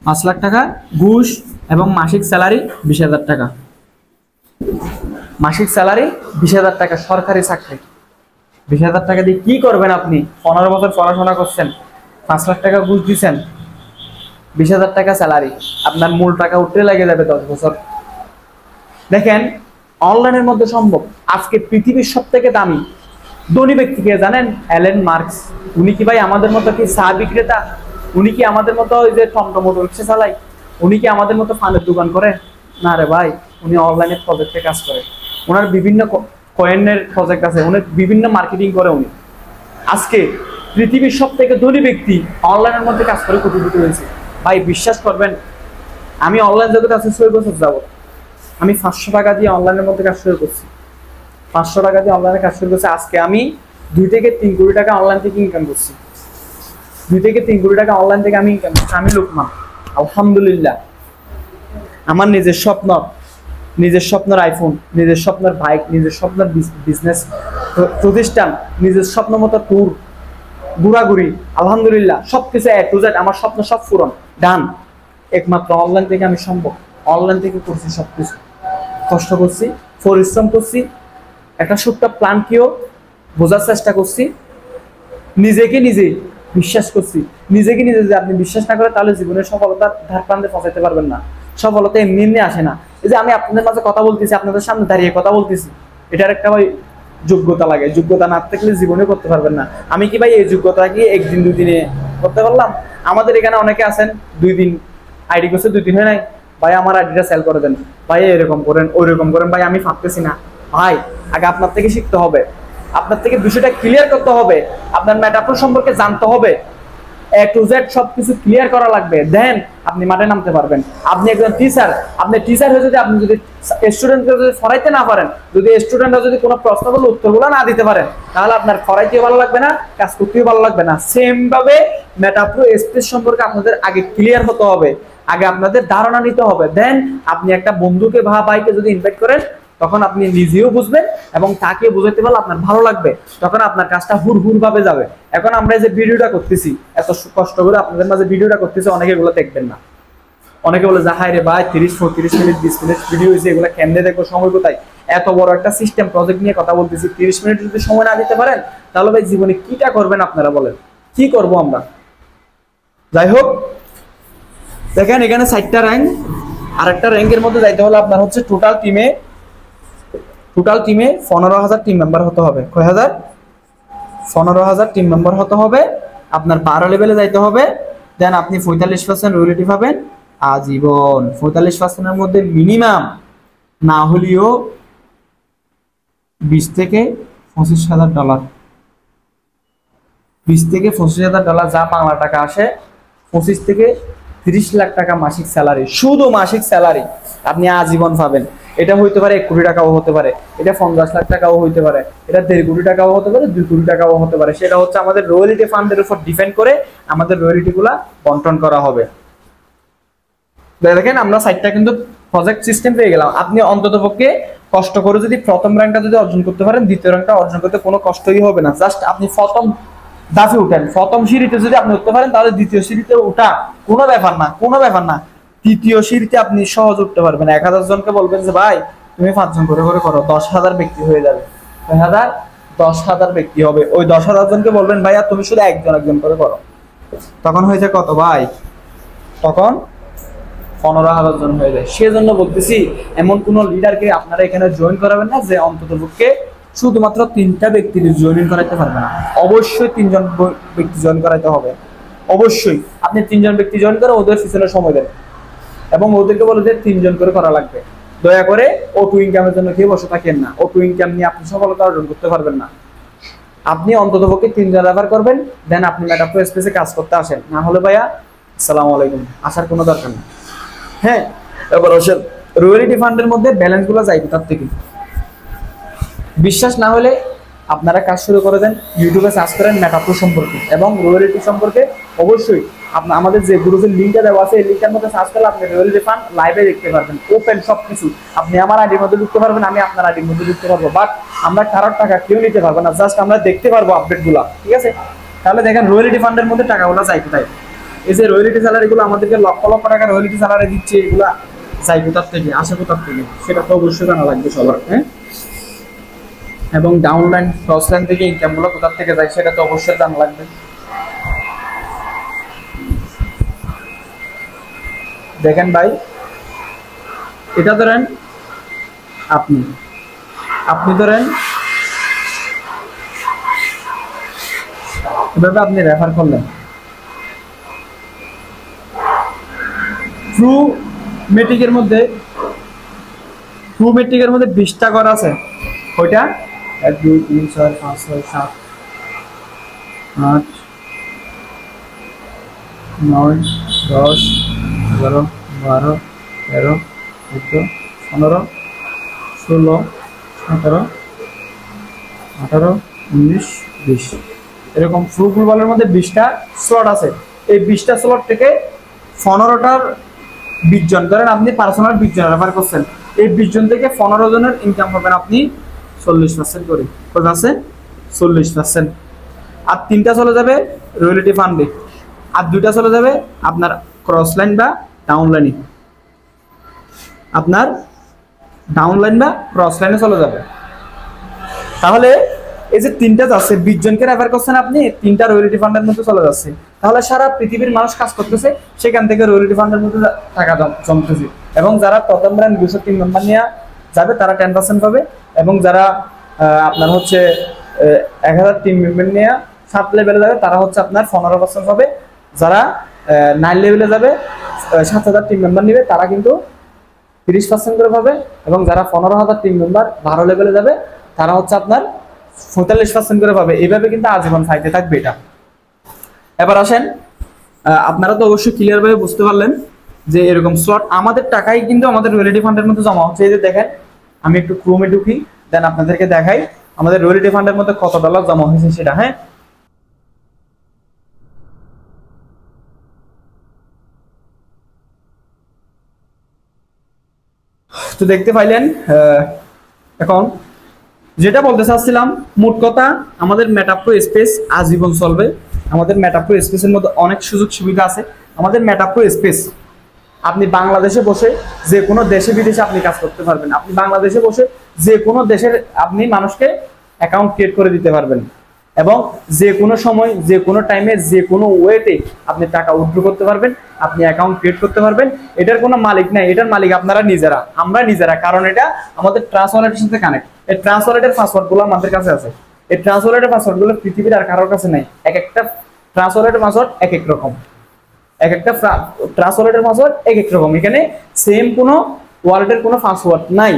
5 লাখ টাকা ঘুষ এবং মাসিক স্যালারি 20,000 টাকা, মাসিক স্যালারি 20,000 টাকা, সরকারি চাকরি। 20,000 টাকা দিয়ে কি করবেন আপনি? 15 বছর পড়াশোনা করছেন, 5 লাখ টাকা ঘুষ দিচ্ছেন, 20,000 টাকা স্যালারি, আপনার মূল টাকা উঠতে লেগে যাবে 10 বছর। দেখেন অনলাইনের মধ্যে সম্ভব। আজকে পৃথিবীর সব থেকে দামি ধনী ব্যক্তিকে জানেন? Elon Musk. উনি কি ভাই আমাদের মতো কি চা বিক্রেতা? উনি কি আমাদের মতো ওই যে টমটম রিক্সা চালায়? উনি কি আমাদের মতো ফানের দোকান করে? না রে ভাই, উনি অনলাইনের প্রজেক্টে কাজ করে, ওনার বিভিন্ন কয়েনের প্রজেক্ট আছে, উনি বিভিন্ন মার্কেটিং করে। উনি আজকে পৃথিবীর সব থেকে ধনী ব্যক্তি, অনলাইনের মধ্যে কাজ করে কোটিপতি হয়েছে। ভাই বিশ্বাস করবেন, আমি অনলাইন জগতে আছি 6 বছর যাব, আমি 500 টাকা দিয়ে অনলাইনের মধ্যে কাজ শুরু করছি, 500 টাকা দিয়ে অনলাইনে কাজ শুরু করছি। আজকে আমি 2 থেকে 3 কোটি টাকা অনলাইন থেকে ইনকাম করছি, 2 থেকে 3 কোটি টাকা অনলাইন থেকে আমি ইনকাম করছি। আমি লোকমান, আলহামদুলিল্লাহ। আমার নিজের স্বপ্নের আইফোন, নিজের স্বপ্নের বাইক, নিজের স্বপ্নের বিজনেস প্রতিষ্ঠান, নিজের স্বপ্ন মতো ট্যুর, ঘোরাঘুরি, আলহামদুলিল্লাহ সবকিছু A to Z, আমার স্বপ্ন সব পূরণ ডান। একমাত্র অনলাইন থেকে আমি সম্ভব, অনলাইন থেকে করছি সবকিছু, কষ্ট করছি, পরিশ্রম করছি, একটা ছোট্ট প্ল্যানকেও বোঝার চেষ্টা করছি, নিজেকে নিজে বিশ্বাস করছি, নিজেকে নিজে যদি আপনি বিশ্বাস না করেন, তাহলে জীবনের সফলতার ধার প্রান্তে পৌঁছাতে পারবেন না। সফলতা এমনি এমনি আসে না। এই যে আমি আপনাদের মাঝে কথা বলতেছি, আপনাদের সামনে দাঁড়িয়ে কথা বলতেছি, এটার একটা ভাই যোগ্যতা লাগে, যোগ্যতা না থাকলে জীবনে করতে পারবেন না। আমি কি ভাই এই যোগ্যতা কি একদিন 2 দিনে করতে পারলাম? আমাদের এখানে অনেকে আছেন 2 দিন আইডি করছে, 2 দিন হয় নাই, ভাই আমার আইডিটা সেল করে দেন, ভাই এরকম করেন ওইরকম করেন, ভাই আমি পারতেছি না। ভাই আগে আপনার থেকে শিখতে হবে, আপনার থেকে বিষয়টা ক্লিয়ার করতে হবে, আপনার মেটাপ্রো সম্পর্কে জানতে হবে, A to Z সবকিছু ক্লিয়ার করা লাগবে, দেন আপনি মাঠে নামতে পারবেন। আপনি একজন টিচার, আপনি টিচার হয়ে যদি আপনি যদি স্টুডেন্টকে যদি পড়াইতে না পারেন, যদি স্টুডেন্টরা যদি কোনো প্রশ্নগুলো উত্তরগুলো না দিতে পারেন, তাহলে আপনার পড়াইতেও ভালো লাগবে না, কাজ করতেও ভালো লাগবে না। সেম ভাবে মেটাপ্রো স্পেস সম্পর্কে আপনাদের আগে ক্লিয়ার হতে হবে, আগে আপনাদের ধারণা নিতে হবে, দেন আপনি একটা বন্ধুকে বা ভাইকে যদি ইনভাইট করেন, তখন আপনি নিজেও বুঝবেন এবং তাকে বুঝাইতে পারলে আপনার ভালো লাগবে, তখন আপনার কাজটা হুড় ভাবে যাবে। এখন আমরা যে ভিডিওটা করতেছি, এত কষ্ট করে আপনাদের মাঝে ভিডিওটা করতেছি, অনেকে এগুলো দেখবেন না, অনেকে বলে যা হাই রে ভাই 30-35 মিনিট 20 মিনিট ভিডিও হয়েছে, এগুলো কেমনে দেখবো, সময় কোথায়? এত বড় একটা সিস্টেম প্রজেক্ট নিয়ে কথা বলতেছি, 30 মিনিট যদি সময় না দিতে পারেন, তাহলে ভাই জীবনে কিটা করবেন আপনারা বলেন? কি করব আমরা? যাই হোক, দেখেন এখানে 4টা র্যাঙ্ক, আর একটা র্যাঙ্কের মধ্যে যাইতে হলে আপনার হচ্ছে টোটাল টিমে 15,000 টিম মেম্বার হতে হবে। কয় হাজার? 15,000 টিম মেম্বার হতে হবে। আপনার 12 লেভেলে যাইতে হবে, দেন আপনি 45% রয়্যালটি পাবেন আজীবন। 45%-এর মধ্যে মিনিমাম না হলেও $20,000 থেকে $25,000, $20,000 থেকে $25,000 যা বাংলা টাকা আসে 25 থেকে 30 লাখ টাকা মাসিক স্যালারি, শুধু মাসিক স্যালারি আপনি আজীবন পাবেন। এটা হইতে পারে 1 কোটি টাকাও হতে পারে, এটা 50 লাখ টাকাও হইতে পারে, এটা 1.5 কোটি টাকাও হতে পারে, 2 কোটি টাকাও হতে পারে। সেটা হচ্ছে আমাদের রয়্যালটি ফান্ডের উপর ডিপেন্ড করে আমাদের রয়্যালটি গুলা বন্টন করা হবে। দেখেন আমরা সাইটটা কিন্তু প্রজেক্ট সিস্টেম পেয়ে গেলাম। আপনি অন্ততপক্ষে কষ্ট করে যদি প্রথম র্যাঙ্কটা যদি অর্জন করতে পারেন, দ্বিতীয় র্যাঙ্কটা অর্জন করতে কোনো কষ্টই হবে না। জাস্ট আপনি প্রথম দাফে উঠেন, প্রথম সিঁড়িতে যদি আপনি উঠতে পারেন তাহলে দ্বিতীয় সিঁড়িতে ওঠা কোনো ব্যাপার না, কোনো ব্যাপার না। তৃতীয় সিঁড়িতে আপনি সহজ উঠতে পারবেন। 1000 জনকে বলবেন যে ভাই তুমি 5 জন করে করে করো, 10,000 ব্যক্তি হয়ে যাবে। 10,000 ব্যক্তি হবে। ওই 10,000 জনকে বলবেন ভাইয়া তুমি শুধু একজন করে করো, তখন হয়েছে কত ভাই? তখন 15,000 জন হয়ে যায়। সেজন্য বলতেছি এমন কোন লিডারকে আপনারা এখানে জয়েন করাবেন না যে অন্ততপক্ষে শুধুমাত্র 3টা ব্যক্তির জয়েন করাইতে পারবে না। অবশ্যই 3 জন ব্যক্তি জয়েন করাইতে হবে। অবশ্যই আপনি 3 জন ব্যক্তি জয়েন করে ওদের পিছনে সময় দেন এবং ওদেরকে বলে যে 3 জন করে করা লাগবে। দয়া করে অটো ইনকামের জন্য কেউ বসে থাকেন না। অটো ইনকাম নিয়ে আপনি সফলতা অর্জন করতে পারবেন না। আপনি অন্ততপক্ষে 3 জন রেফার করবেন, দেন আপনি মেটাপ্রো স্পেসে কাজ করতে আসেন। না হলে ভাইয়া আসসালামু আলাইকুম, আসার কোনো দরকার নেই। হ্যাঁ, এবার আসেন রয়্যালটি ফান্ডের মধ্যে ব্যালেন্স গুলো যাইবে তার থেকে। বিশ্বাস না হলে আপনারা কাজ শুরু করে দেন, ইউটিউবে সার্চ করেন মেটাপ্রো সম্পর্কে এবং রয়্যালটি সম্পর্কে। অবশ্যই আপনার আমাদের যে গ্রুপের লিঙ্কটা দেওয়া আছে এই লিঙ্কের মধ্যে সার্চ করলে আপনি রয়্যালটি ফান্ড লাইভে দেখতে পারবেন, ওপেন সবকিছু। আপনি আমার আইডির মধ্যে ঢুকতে পারবেন, আমি আপনার আইডির মধ্যে ঢুকতে পারবো, বাট আমরা কারোর টাকা কেউ নিতে পারবো না, জাস্ট আমরা দেখতে পারবো আপডেটগুলো। ঠিক আছে, তাহলে দেখেন রয়্যালটি ফান্ডের মধ্যে টাকাগুলো যাই কোথায়? এই যে রয়্যালটি স্যালারি গুলো আমাদেরকে লক্ষ লক্ষ টাকা রয়্যালটি স্যালারি দিচ্ছে, এগুলা যাই কোথার থেকে, আসে কোথার থেকে, সেটা তো অবশ্যই জানা লাগবে সবার। হ্যাঁ, এবং ডাউনলাইন ক্রসলাইন থেকে ইনকাম গুলো কোথার থেকে যায় সেটা তো অবশ্যই জানা লাগবে। দেখেন ভাই, এটা ধরেন আপনি ধরেন এভাবে আপনি রেফার করলেন, ট্রু মেট্রিকের মধ্যে 20টা ঘর আছে। ওইটা 1 2 3 4 5 6 7 8 9 10 11 12 13 14 15 16 17 18 19 20 এরকম ফ্রু গ্লোবালের মধ্যে 20টা স্লট আছে। এই 20টা স্লট থেকে 15টার 20 জন ধরেন আপনি পার্সোনাল 20 জন রেফার করছেন, এই 20 জন থেকে 15 জনের ইনকাম পাবেন আপনি 40% করে। কত আছে? 40%। আর 3টা চলে যাবে রয়্যালটি ফান্ডে, আর 2টা চলে যাবে আপনার ক্রসলাইন বা ডাউনলাইনে। আপনার ডাউনলাইন বা ক্রসলাইনে চলে যাবে। তাহলে এই যে 3টা যাচ্ছে, 20 জনকে রেফার করছেন আপনি, 3টা রয়্যালটি ফান্ডের মধ্যে চলে যাচ্ছে। তাহলে সারা পৃথিবীর মানুষ কাজ করতেছে, সেখান থেকে রয়্যালটি ফান্ডের মধ্যে টাকা জমতেছে। এবং যারা প্রথম র্যাঙ্ক 203 নম্বর নিয়ে যাবে তারা 10% পাবে, এবং যারা আপনার হচ্ছে 1003 মেম্বার নিয়ে 7 লেভেলে যাবে তারা হচ্ছে আপনার 15% পাবে। যারা 9 লেভেলে যাবে 7000 টিম মেম্বার নিবে তারা কিন্তু 30% করে পাবে, এবং যারা 15,000 টিম মেম্বার 12 লেভেলে যাবে তারা হচ্ছে আপনার 45% করে পাবে। এইভাবে কিন্তু আজীবন ফাইতে থাকবে এটা। এবার আসেন, আপনারা তো অবশ্যই ক্লিয়ার ভাবে বুঝতে পারলেন যে এরকম স্লট আমাদের টাকাই কিন্তু আমাদের রয়্যালটি ফান্ডের মধ্যে জমা হচ্ছে। এই যে দেখেন, আমি একটু ক্রোমে ঢুকি, দেন আপনাদেরকে দেখাই আমাদের রয়্যালটি ফান্ডের মধ্যে কত ডলার জমা হয়েছে সেটা। হ্যাঁ, তো দেখতে পাইলেন। এখন যেটা বলতে চাচ্ছিলাম, মোট কথা আমাদের মেটাপ্রো স্পেস আজীবন চলবে। আমাদের মেটাপ্রো স্পেসের মধ্যে অনেক সুযোগ সুবিধা আছে। আমাদের মেটাপ্রো স্পেস আপনি বাংলাদেশে বসে যে কোনো দেশে বিদেশে আপনি কাজ করতে পারবেন। আপনি বাংলাদেশে বসে যে কোনো দেশের আপনি মানুষকে অ্যাকাউন্ট ক্রিয়েট করে দিতে পারবেন, এবং যে কোনো সময় যে কোনো টাইমে যে কোনো ওয়েতে আপনি টাকা উইথড্র করতে পারবেন, আপনি অ্যাকাউন্ট ক্রিয়েট করতে পারবেন। এটার কোনো মালিক নাই, এটার মালিক আপনারা নিজেরা, আমরা নিজেরা, কারণ এটা আমাদের ট্রান্সওয়ালেটের সাথে কানেক্ট। এই ট্রান্সওয়ালেটের পাসওয়ার্ডগুলো আমাদের কাছে আছে। এই ট্রান্সওয়ালেটের পাসওয়ার্ডগুলো পৃথিবীর আর কারোর কাছে নাই। এক একটা ট্রান্সওয়ালেটের পাসওয়ার্ড এক এক রকম, এক একটা ট্রান্সওয়ালেটের পাসওয়ার্ড এক এক রকম। এখানে সেম কোনো ওয়ালেটের কোনো পাসওয়ার্ড নাই।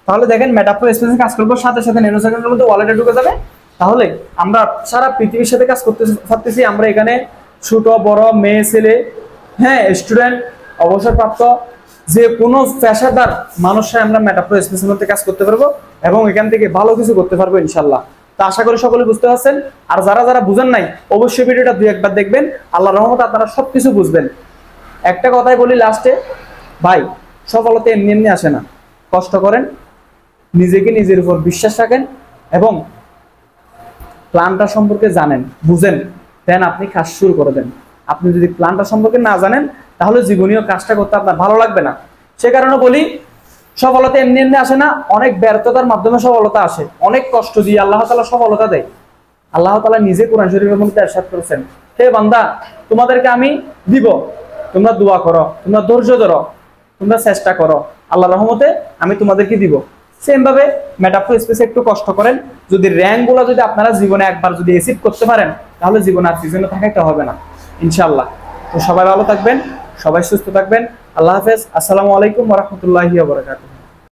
তাহলে দেখেন মেটাপ্রো স্পেসে কাজ করবো, সাথে সাথে ন্যানো সেকেন্ডের মধ্যে ওয়ালেটে ঢুকে যাবে। তাহলে আমরা সারা পৃথিবীর সাথে কাজ করতে পারতেছি। আমরা এখানে ছোট বড় মেয়ে ছেলে, হ্যাঁ স্টুডেন্ট, অবসরপ্রাপ্ত, যে কোনো পেশাদার মানুষরা আমরা মেটাপ্রো স্পেসের মধ্যে কাজ করতে পারবো এবং এখান থেকে ভালো কিছু করতে পারবো ইনশাল্লাহ। তো আশা করি সকলে বুঝতে পারছেন। আর যারা যারা বুঝেন নাই অবশ্যই ভিডিওটা দুই একবার দেখবেন, আল্লাহর রহমতে আপনারা সবকিছু বুঝবেন। একটা কথাই বলি লাস্টে, ভাই সফলতা এমনি এমনি আসে না। কষ্ট করেন, নিজেকে নিজের উপর বিশ্বাস রাখেন এবং প্ল্যানটা সম্পর্কে জানেন, বুঝেন, দেন আপনি কাজ শুরু করে দেন। আপনি যদি প্ল্যানটা সম্পর্কে না জানেন তাহলে জীবনীয় কাজটা করতে আপনার ভালো লাগবে না। সে কারণে বলি, সফলতা এমনি এমনি আসে না, অনেক ব্যর্থতার মাধ্যমে সফলতা আসে, অনেক কষ্ট দিয়ে আল্লাহ তাআলা সফলতা দেয়। আল্লাহ তাআলা নিজে কোরআন শরীফের মধ্যে ইরশাদ করেছেন, হে বান্দা তোমাদেরকে আমি দিব, তোমরা দোয়া করো, তোমরা ধৈর্য ধরো, তোমরা চেষ্টা করো, আল্লাহর রহমতে আমি তোমাদেরকে দিব। সেম ভাবে মেটাপ্রো স্পেসে একটু কষ্ট করেন, যদি র্যাঙ্কগুলো যদি আপনারা জীবনে একবার যদি অ্যাচিভ করতে পারেন তাহলে জীবনে আর পিছনে থাকাইতে হবে না ইনশাআল্লাহ। তো সবাই ভালো থাকবেন, সবাই সুস্থ থাকবেন। আল্লাহ হাফেজ। আসসালামু আলাইকুম ওয়া রাহমাতুল্লাহি ওয়া বারাকাতুহু।